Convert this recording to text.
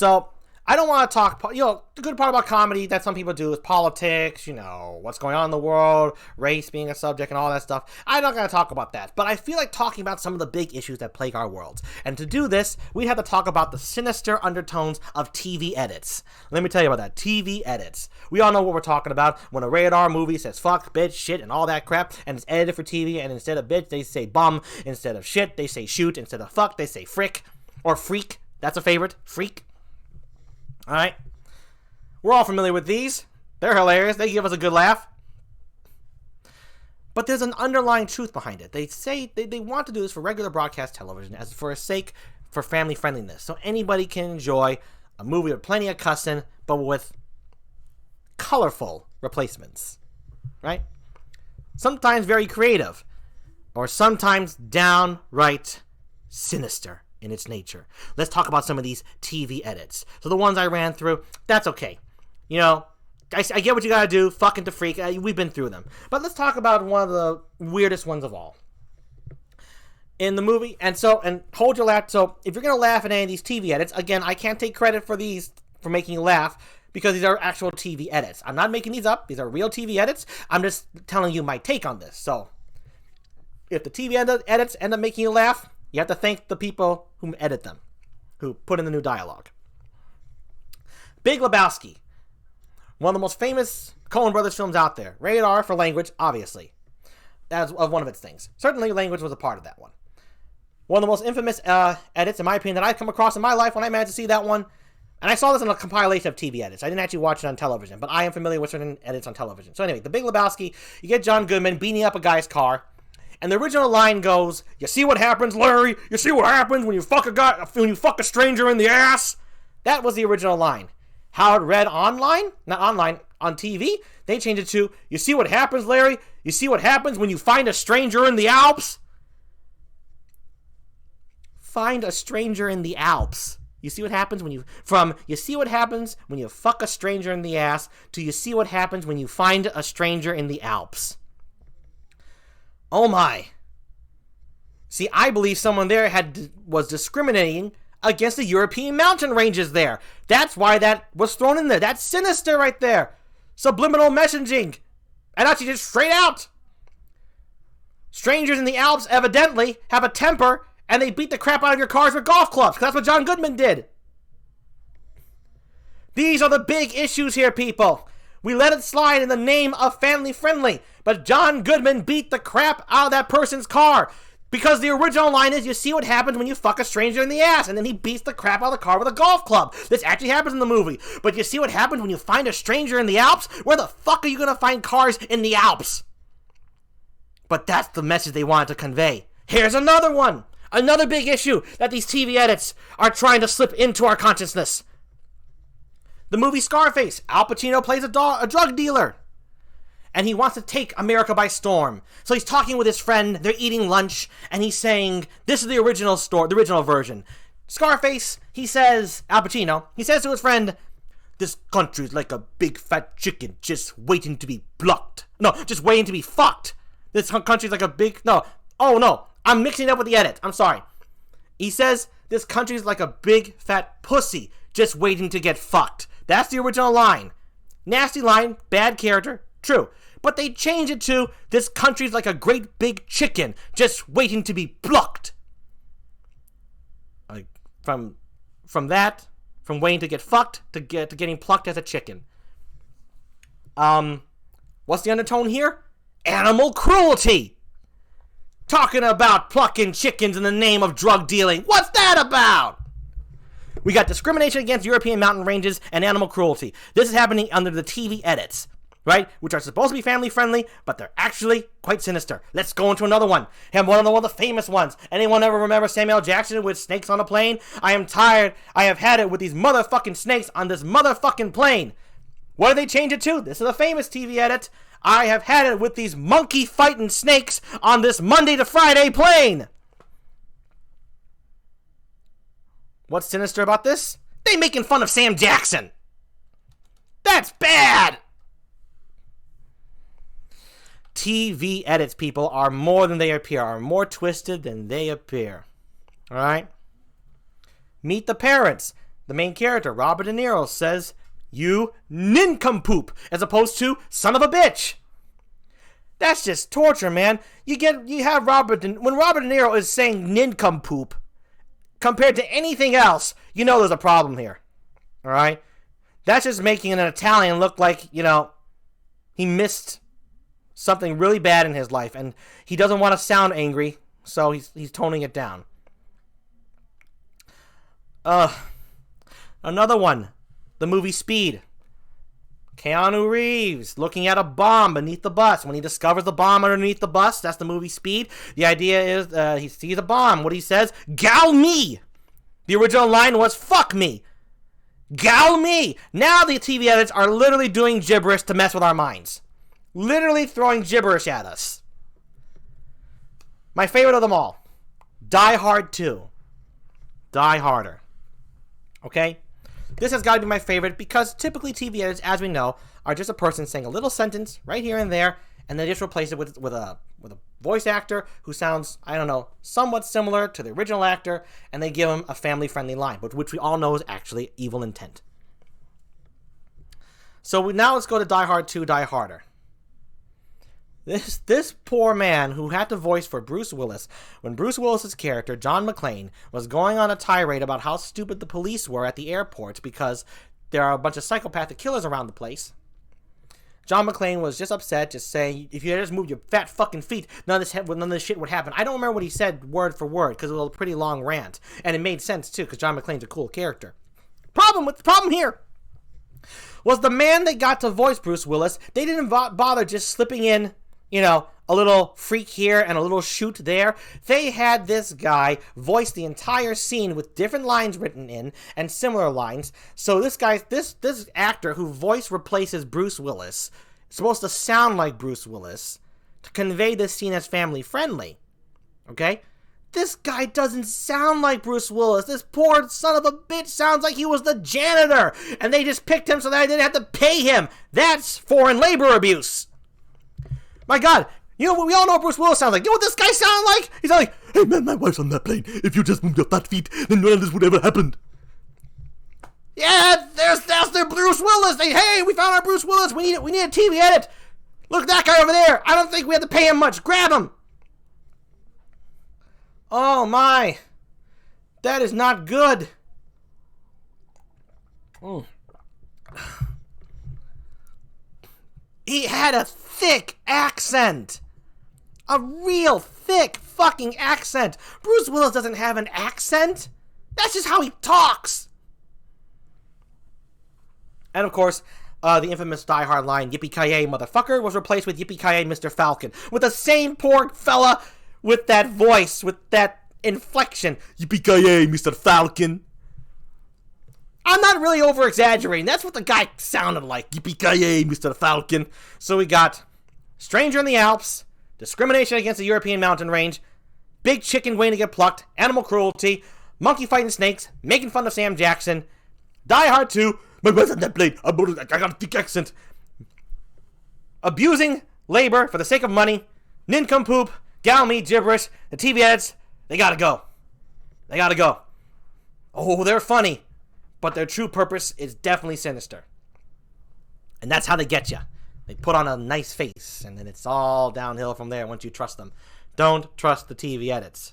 So I don't want to talk, the good part about comedy that some people do is politics, what's going on in the world, race being a subject and all that stuff. I'm not going to talk about that, but I feel like talking about some of the big issues that plague our worlds. And to do this, we have to talk about the sinister undertones of TV edits. Let me tell you about that, TV edits. We all know what we're talking about when a rated R movie says fuck, bitch, shit, and all that crap, and it's edited for TV, and instead of bitch, they say bum, instead of shit, they say shoot, instead of fuck, they say frick, or freak. That's a favorite, freak. Alright, we're all familiar with these. They're hilarious. They give us a good laugh. But there's an underlying truth behind it. They say they want to do this for regular broadcast television as for a sake for family friendliness. So anybody can enjoy a movie with plenty of cussing, but with colorful replacements. Right? Sometimes very creative. Or sometimes downright sinister in its nature. Let's talk about some of these TV edits. So the ones I ran through, that's okay. I get what you gotta do, fucking to freak. We've been through them. But let's talk about one of the weirdest ones of all. In the movie, and hold your laugh. So if you're gonna laugh at any of these TV edits, again, I can't take credit for these, for making you laugh, because these are actual TV edits. I'm not making these up. These are real TV edits. I'm just telling you my take on this. So if the TV edits end up making you laugh, you have to thank the people who edit them, who put in the new dialogue. Big Lebowski. One of the most famous Coen Brothers films out there. Rated R for language, obviously. That's one of its things. Certainly language was a part of that one. One of the most infamous edits, in my opinion, that I've come across in my life when I managed to see that one. And I saw this in a compilation of TV edits. I didn't actually watch it on television, but I am familiar with certain edits on television. So anyway, The Big Lebowski, you get John Goodman beating up a guy's car. And the original line goes, "You see what happens, Larry? You see what happens when you fuck a stranger in the ass?" That was the original line. How it read online, not online, on TV, they changed it to, "You see what happens, Larry? You see what happens when you find a stranger in the Alps?" Find a stranger in the Alps. You see what happens when you see what happens when you fuck a stranger in the ass to you see what happens when you find a stranger in the Alps. Oh my. See, I believe someone there was discriminating against the European mountain ranges there. That's why that was thrown in there. That's sinister right there. Subliminal messaging. And actually just straight out. Strangers in the Alps evidently have a temper and they beat the crap out of your cars with golf clubs. Because that's what John Goodman did. These are the big issues here, people. We let it slide in the name of family friendly. But John Goodman beat the crap out of that person's car. Because the original line is, "You see what happens when you fuck a stranger in the ass." And then he beats the crap out of the car with a golf club. This actually happens in the movie. But you see what happens when you find a stranger in the Alps? Where the fuck are you going to find cars in the Alps? But that's the message they wanted to convey. Here's another one. Another big issue that these TV edits are trying to slip into our consciousness. The movie Scarface. Al Pacino plays a drug dealer. And he wants to take America by storm. So he's talking with his friend, they're eating lunch, and he's saying, this is the original version. Scarface, he says, Al Pacino, he says to his friend, "This country's like a big fat chicken just waiting to be plucked. No, just waiting to be fucked. This country's like a big, no, oh no, I'm mixing it up with the edit, I'm sorry. He says, this country's like a big fat pussy just waiting to get fucked. That's the original line. Nasty line, bad character, true. But they change it to, this country's like a great big chicken just waiting to be plucked. Like, from waiting to get fucked to getting plucked as a chicken. What's the undertone here? Animal cruelty. Talking about plucking chickens in the name of drug dealing. What's that about? We got discrimination against European mountain ranges and animal cruelty. This is happening under the TV edits, right? Which are supposed to be family friendly, but they're actually quite sinister. Let's go into another one. And one of the famous ones. Anyone ever remember Samuel Jackson with snakes on a plane? I am tired. I have had it with these motherfucking snakes on this motherfucking plane. What did they change it to? This is a famous TV edit. I have had it with these monkey fighting snakes on this Monday to Friday plane. What's sinister about this? They making fun of Sam Jackson. That's bad. TV edits, people, are more than they appear, are more twisted than they appear. Alright? Meet the Parents. the main character, Robert De Niro, says, "You nincompoop," as opposed to "son of a bitch." That's just torture, man. When Robert De Niro is saying nincompoop compared to anything else, you know there's a problem here. All right? That's just making an Italian look like, he missed something really bad in his life, and he doesn't want to sound angry, so he's toning it down. Another one, the movie Speed. Keanu Reeves looking at a bomb beneath the bus. When he discovers the bomb underneath the bus, that's the movie Speed. The idea is he sees a bomb. What he says, "Gal me." The original line was, "Fuck me." Gal me. Now the TV edits are literally doing gibberish to mess with our minds. Literally throwing gibberish at us. My favorite of them all, Die Hard 2. Die Harder. Okay? This has got to be my favorite because typically TV edits, as we know, are just a person saying a little sentence right here and there, and they just replace it with a voice actor who sounds, somewhat similar to the original actor, and they give him a family-friendly line, but which we all know is actually evil intent. So now let's go to Die Hard 2, Die Harder. This poor man who had to voice for Bruce Willis when Bruce Willis's character, John McClane, was going on a tirade about how stupid the police were at the airport because there are a bunch of psychopathic killers around the place. John McClane was just upset, just saying, if you had just moved your fat fucking feet, none of this shit would happen. I don't remember what he said word for word because it was a pretty long rant, and it made sense too because John McClane's a cool character. Problem here was the man they got to voice Bruce Willis. They didn't bother just slipping in, a little freak here and a little shoot there. They had this guy voice the entire scene with different lines written in and similar lines. So this actor who voice replaces Bruce Willis is supposed to sound like Bruce Willis to convey this scene as family friendly. Okay? This guy doesn't sound like Bruce Willis. This poor son of a bitch sounds like he was the janitor, and they just picked him so that I didn't have to pay him. That's foreign labor abuse. My God, we all know what Bruce Willis sounds like. You know what this guy sounds like? He's like, "Hey man, my wife's on that plane. If you just moved your fat feet, then none of this would ever happen." Yeah, that's their Bruce Willis. Hey, we found our Bruce Willis. We need a TV edit. Look at that guy over there. I don't think we have to pay him much. Grab him. Oh my, that is not good. He had a thick accent. A real thick fucking accent. Bruce Willis doesn't have an accent. That's just how he talks. And of course, the infamous Die Hard line, "Yippee-ki-yay, motherfucker," was replaced with "Yippee-ki-yay, Mr. Falcon." With the same poor fella with that voice, with that inflection. "Yippee-ki-yay, Mr. Falcon." I'm not really over-exaggerating. That's what the guy sounded like. "Yippee-ki-yay, Mr. Falcon." So we got Stranger in the Alps, discrimination against the European mountain range, big chicken waiting to get plucked, animal cruelty, monkey fighting snakes, making fun of Sam Jackson, Die Hard 2, "My wife's on that plane. I got a thick accent," abusing labor for the sake of money, nincompoop, gal me, gibberish, the TV edits, they gotta go. They gotta go. Oh, they're funny, but their true purpose is definitely sinister. And that's how they get you. They put on a nice face, and then it's all downhill from there once you trust them. Don't trust the TV edits.